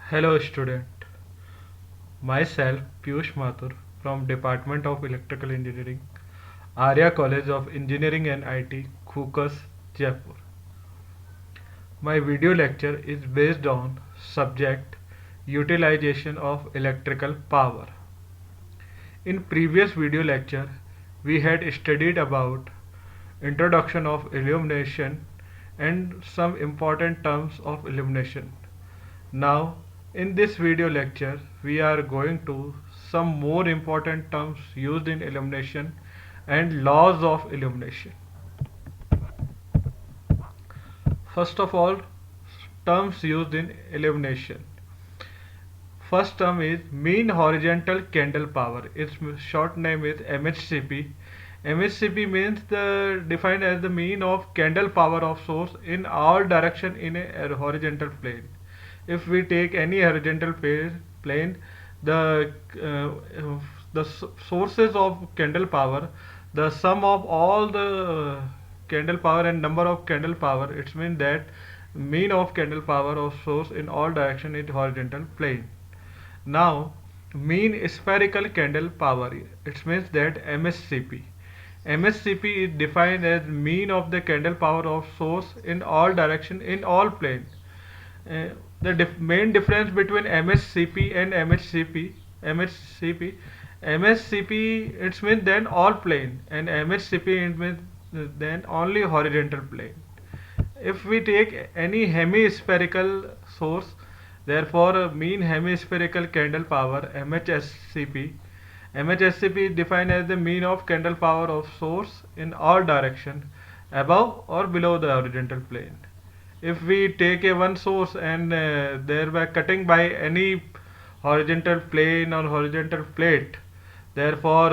Hello student, myself Piyush Mathur from Department of Electrical Engineering, Arya College of Engineering and IT, Khukas, Jaipur. My video lecture is based on subject utilization of electrical power. In previous video lecture, we had studied about introduction of illumination and some important terms of illumination. Now, in this video lecture, we are going to some more important terms used in illumination and laws of illumination. First of all, terms used in illumination. First term is mean horizontal candle power. Its short name is MHCP. MHCP means defined as the mean of candle power of source in all direction in a horizontal plane. If we take any horizontal plane, the sources of candle power, the sum of all the candle power and number of candle power, it means that mean of candle power of source in all direction is horizontal plane. Now, mean spherical candle power, it means that MSCP. MSCP is defined as mean of the candle power of source in all direction in all plane. The main difference between MSCP and MSCP it means then all plane, and MHCP it means then only horizontal plane. If we take any hemispherical source, therefore mean hemispherical candle power MHSCP. MHSCP is defined as the mean of candle power of source in all direction above or below the horizontal plane. If we take a one source and thereby cutting by any horizontal plane or horizontal plate, therefore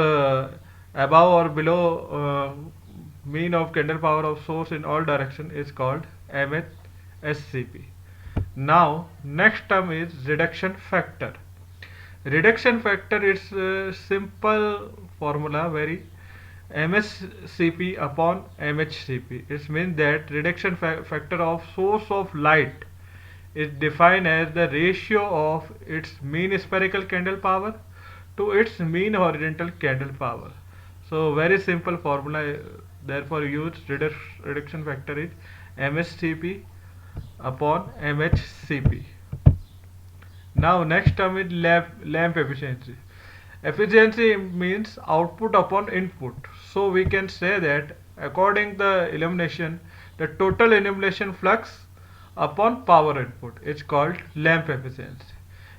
above or below mean of candle power of source in all direction is called MHSCP. Now next term is reduction factor. Reduction factor is a simple formula, very MSCP upon MHCP. It means that reduction factor of source of light is defined as the ratio of its mean spherical candle power to its mean horizontal candle power. So very simple formula, therefore used reduction factor is MSCP upon MHCP. Now next term is lamp efficiency. Efficiency means output upon input. So we can say that according the illumination, the total illumination flux upon power input is called lamp efficiency.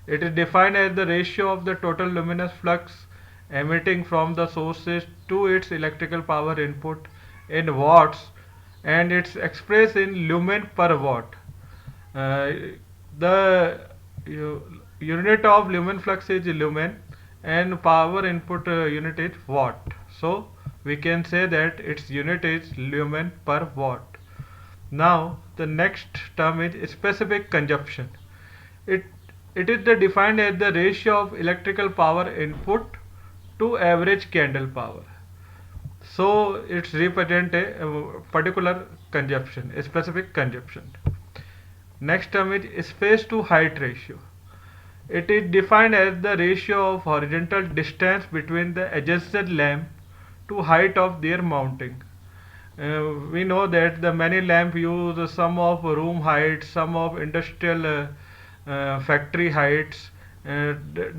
It is defined as the ratio of the total luminous flux emitting from the sources to its electrical power input in watts, and it's expressed in lumen per watt. Uh, the unit of lumen flux is lumen and power input unit is watt. So we can say that its unit is lumen per watt. Now the next term is specific consumption. It it is defined as the ratio of electrical power input to average candle power. So it represents a particular consumption, a specific consumption. Next term is space to height ratio. It is defined as the ratio of horizontal distance between the adjacent lamp to height of their mounting. We know that the many lamp use some of room height, some of industrial factory heights,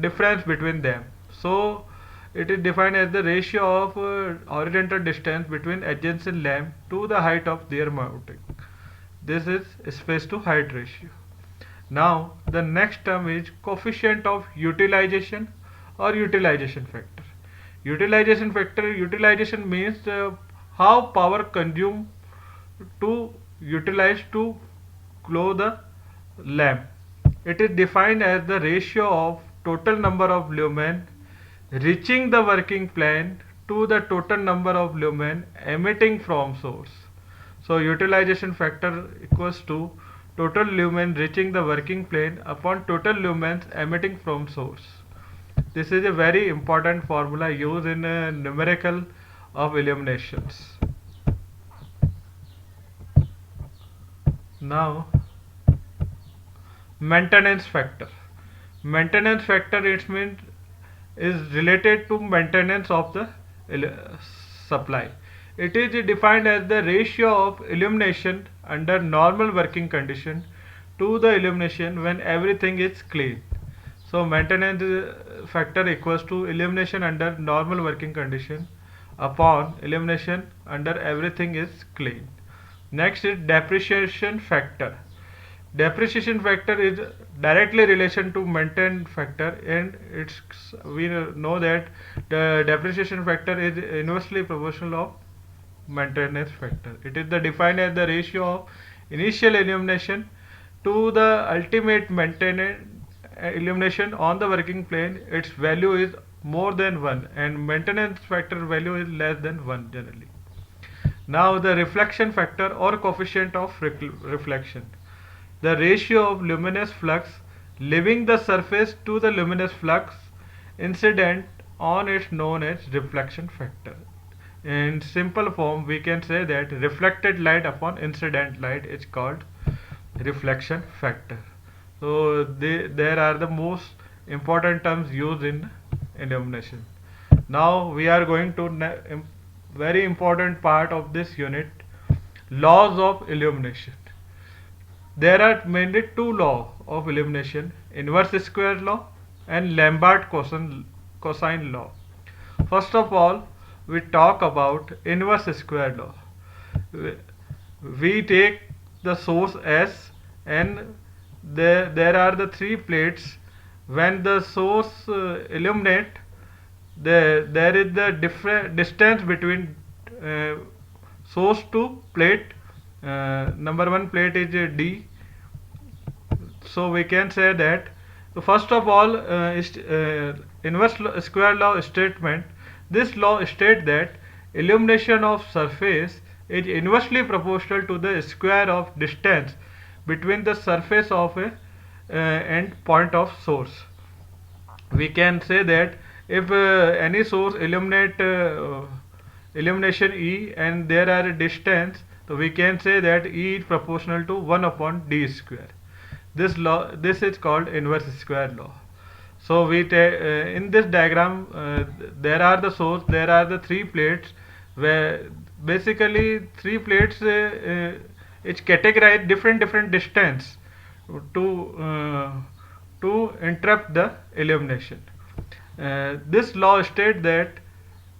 difference between them. So it is defined as the ratio of horizontal distance between adjacent lamp to the height of their mounting. This is space to height ratio. Now the next term is coefficient of utilization or utilization factor. Utilization means how power consumed to utilize to glow the lamp. It is defined as the ratio of total number of lumen reaching the working plane to the total number of lumen emitting from source. So utilization factor equals to total lumen reaching the working plane upon total lumens emitting from source. This is a very important formula used in numerical of illuminations. Now maintenance factor. Maintenance factor, it means, is related to maintenance of the supply. It is defined as the ratio of illumination under normal working condition to the illumination when everything is clean. So maintenance factor equals to illumination under normal working condition upon illumination under everything is clean. Next is depreciation factor. Depreciation factor is directly relation to maintenance factor, and it's, we know that the depreciation factor is inversely proportional of maintenance factor. It is the defined as the ratio of initial illumination to the ultimate maintenance illumination on the working plane. Its value is more than 1 and maintenance factor value is less than 1 generally. Now the reflection factor or coefficient of reflection. The ratio of luminous flux leaving the surface to the luminous flux incident on is known as reflection factor. In simple form, we can say that reflected light upon incident light is called reflection factor. So there are the most important terms used in illumination. Now we are going to very important part of this unit, laws of illumination. There are mainly two laws of illumination, inverse square law and Lambert cosine law. First of all, we talk about inverse square law. We take the source S and there are the three plates. When the source illuminate, there is the different distance between source to plate. Number one plate is D. So we can say that, so first of all, inverse square law statement. This law states that illumination of surface is inversely proportional to the square of distance between the surface of a and point of source. We can say that if any source illuminate illumination E and there are a distance, so we can say that E is proportional to 1 upon D square. This is called inverse square law. So we in this diagram there are the source, there are the three plates, where basically three plates it's categorized different distance to interrupt the illumination. This law states that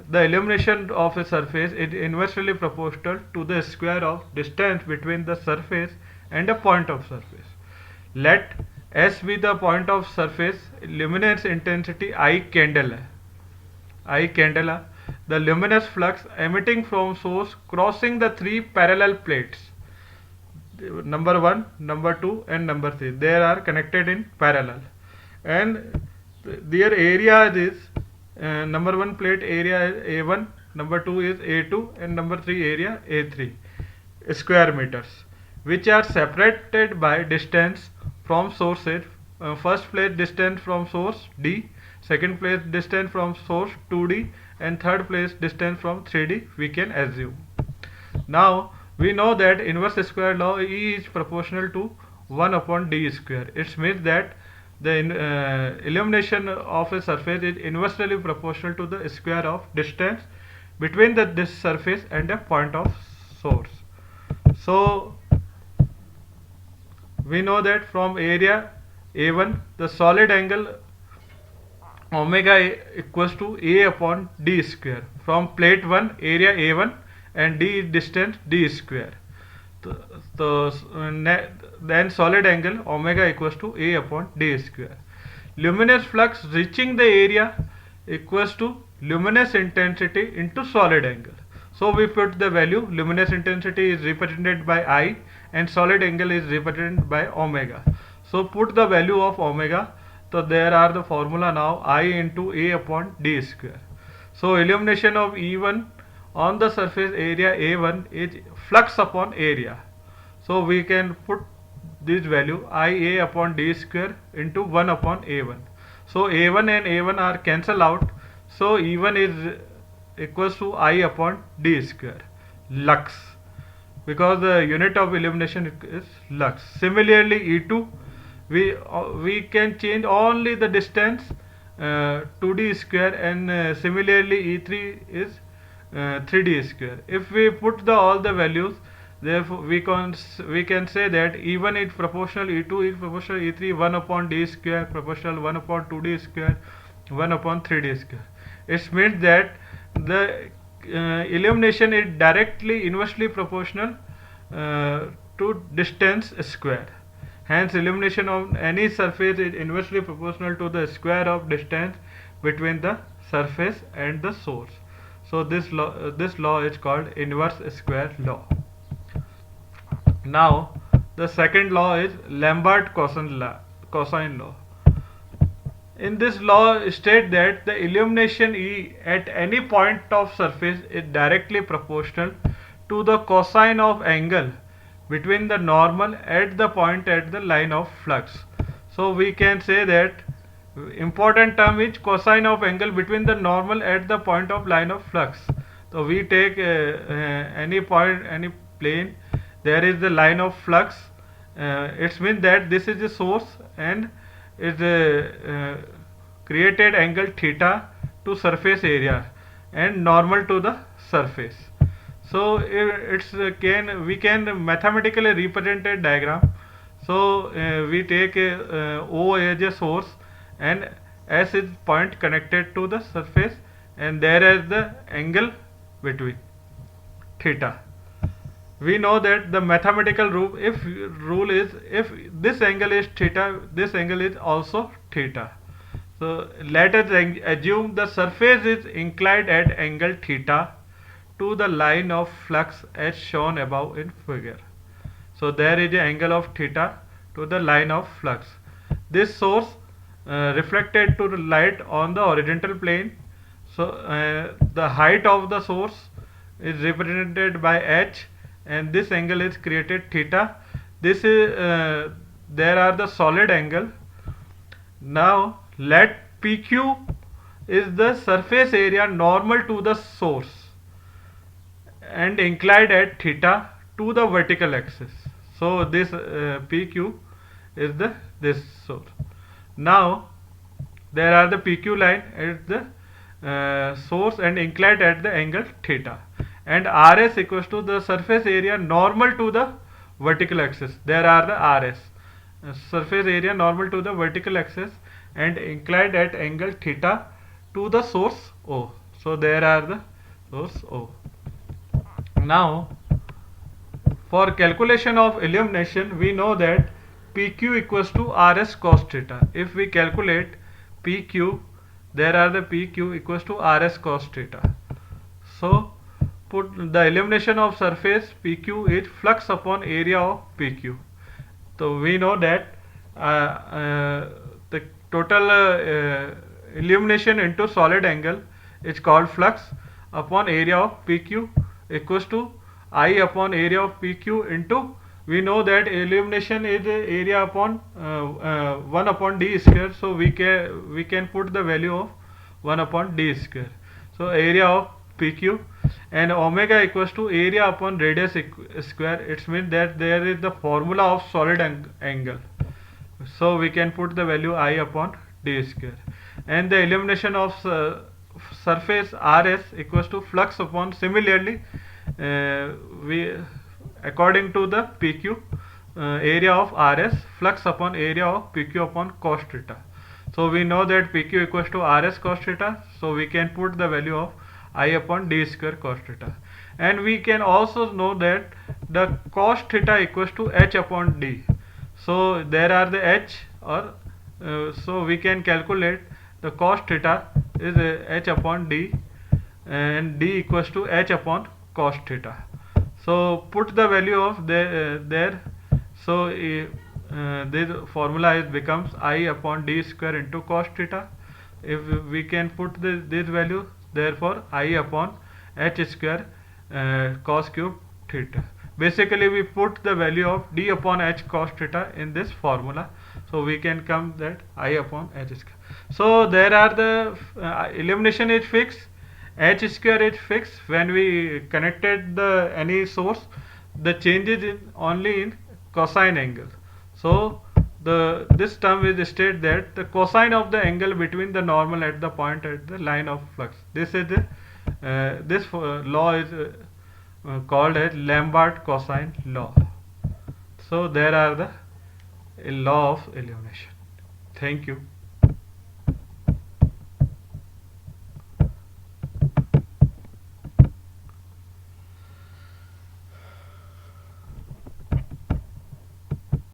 the illumination of a surface is inversely proportional to the square of distance between the surface and a point of surface. Let S be the point of surface, luminance intensity I candela. The luminous flux emitting from source crossing the three parallel plates. Number 1, number 2 and number 3. They are connected in parallel. And their area is number 1 plate area is A1, number 2 is A2 and number 3 area A3 square meters, which are separated by distance from sources. First plate distance from source D, second plate distance from source 2D and third place distance from 3D we can assume. Now we know that inverse square law E is proportional to 1 upon D square. It means that the illumination of a surface is inversely proportional to the square of distance between this surface and a point of source. So we know that from area A1 the solid angle omega equals to A upon D square. From plate 1 area A1 and D is distance D square. So then solid angle omega equals to A upon D square. Luminous flux reaching the area equals to luminous intensity into solid angle. So we put the value, luminous intensity is represented by I and solid angle is represented by omega. So put the value of omega. So there are the formula now, I into A upon D square. So illumination of E1 on the surface area A1 is flux upon area. So we can put this value IA upon D square into 1 upon A1. So A1 and A1 are cancelled out. So E1 is equals to I upon D square, lux, because the unit of illumination is lux. Similarly E2, we can change only the distance 2d square, and similarly E3 is 3d square. If we put the all the values, therefore we can say that E1 is proportional E2 is proportional E3, 1 upon d square proportional 1 upon 2d square, 1 upon 3d square. It means that the illumination is directly inversely proportional to distance square. Hence, illumination of any surface is inversely proportional to the square of distance between the surface and the source. So this law is called inverse square law. Now, the second law is Lambert cosine law. In this law, state that the illumination E at any point of surface is directly proportional to the cosine of angle between the normal at the point at the line of flux. So we can say that important term is cosine of angle between the normal at the point of line of flux. So we take any point, any plane, there is the line of flux. It means that this is the source and is created angle theta to surface area and normal to the surface. So it's we can mathematically represent a diagram. So we take O as a source and S is point connected to the surface, and there is the angle between theta. We know that the mathematical rule is if this angle is theta, this angle is also theta. So let us assume the surface is inclined at angle theta to the line of flux as shown above in figure. So there is an angle of theta to the line of flux. This source reflected to the light on the horizontal plane. So the height of the source is represented by h, and this angle is created theta. This is there are the solid angle. Now let PQ is the surface area normal to the source and inclined at theta to the vertical axis. So this PQ is this source. Now there are the PQ line at the source and inclined at the angle theta, and RS equals to the surface area normal to the vertical axis. There are the RS surface area normal to the vertical axis and inclined at angle theta to the source O. So there are the source O. Now for calculation of illumination, we know that PQ equals to RS cos theta. If we calculate PQ, there are the PQ equals to RS cos theta. So put the illumination of surface PQ is flux upon area of PQ. So we know that the total illumination into solid angle is called flux upon area of PQ equals to I upon area of PQ into, we know that illumination is area upon 1 upon d square. So we can put the value of 1 upon d square. So area of PQ, and omega equals to area upon radius square. It means that there is the formula of solid angle. So we can put the value I upon d square, and the illumination of surface RS equals to flux upon, similarly we according to the PQ area of RS, flux upon area of PQ upon cos theta. So we know that PQ equals to RS cos theta, so we can put the value of I upon d square cos theta, and we can also know that the cos theta equals to H upon d. So there are the H, or so we can calculate the cos theta is H upon d, and d equals to H upon cos theta. So put the value of there. So this formula becomes I upon d square into cos theta. If we can put this value, therefore I upon h square cos cube theta. Basically we put the value of d upon h cos theta in this formula, so we can come that I upon h square. So there are the illumination is fixed, h square is fixed. When we connected the any source, the changes in only in cosine angle. So the this term will state that the cosine of the angle between the normal at the point at the line of flux. This is the this law is called as Lambert cosine law. So there are the law of illumination. Thank you.